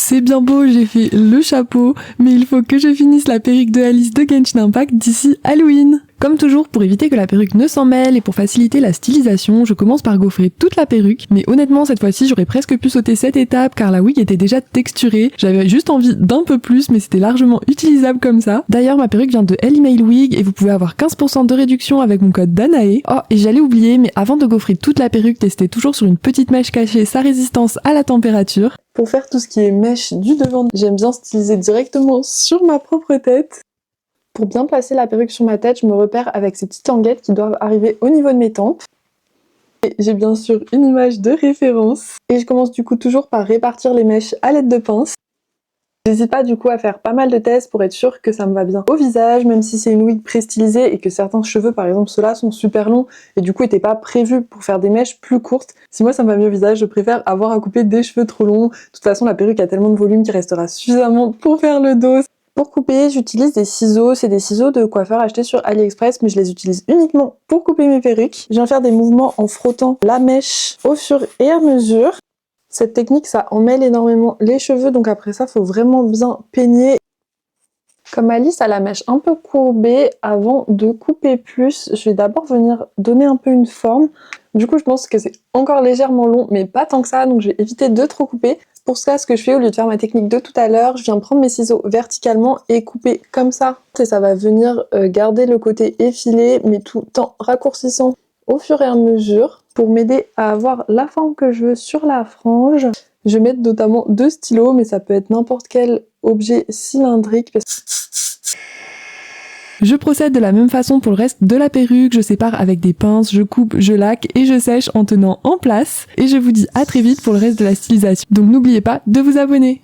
C'est bien beau, j'ai fait le chapeau, mais il faut que je finisse la perruque de Alice de Genshin Impact d'ici Halloween. Comme toujours, pour éviter que la perruque ne s'en mêle et pour faciliter la stylisation, je commence par gaufrer toute la perruque, mais honnêtement cette fois-ci j'aurais presque pu sauter cette étape car la wig était déjà texturée, j'avais juste envie d'un peu plus mais c'était largement utilisable comme ça. D'ailleurs ma perruque vient de Email Wig et vous pouvez avoir 15% de réduction avec mon code Danae. Oh et j'allais oublier, mais avant de gaufrer toute la perruque, testez toujours sur une petite mèche cachée sa résistance à la température. Pour faire tout ce qui est mèche du devant, j'aime bien styliser directement sur ma propre tête. Pour bien placer la perruque sur ma tête, je me repère avec ces petites languettes qui doivent arriver au niveau de mes tempes. Et j'ai bien sûr une image de référence. Et je commence du coup toujours par répartir les mèches à l'aide de pince. J'hésite pas du coup à faire pas mal de tests pour être sûre que ça me va bien au visage, même si c'est une wig pré-stylisée et que certains cheveux, par exemple ceux-là, sont super longs et du coup n'étaient pas prévus pour faire des mèches plus courtes. Si moi ça me va mieux au visage, je préfère avoir à couper des cheveux trop longs. De toute façon la perruque a tellement de volume qu'il restera suffisamment pour faire le dos. Pour couper, j'utilise des ciseaux, c'est des ciseaux de coiffeur achetés sur AliExpress, mais je les utilise uniquement pour couper mes perruques. Je viens faire des mouvements en frottant la mèche au fur et à mesure. Cette technique, ça emmêle énormément les cheveux, donc après ça, faut vraiment bien peigner. Comme Alice a la mèche un peu courbée, avant de couper plus, je vais d'abord venir donner un peu une forme. Du coup, je pense que c'est encore légèrement long, mais pas tant que ça, donc je vais éviter de trop couper. Pour ça, ce que je fais, au lieu de faire ma technique de tout à l'heure, je viens prendre mes ciseaux verticalement et couper comme ça. Et ça va venir garder le côté effilé, mais tout en raccourcissant au fur et à mesure pour m'aider à avoir la forme que je veux sur la frange. Je vais mettre notamment 2 stylos, mais ça peut être n'importe quel objet cylindrique. Je procède de la même façon pour le reste de la perruque, je sépare avec des pinces, je coupe, je laque et je sèche en tenant en place. Et je vous dis à très vite pour le reste de la stylisation. Donc n'oubliez pas de vous abonner.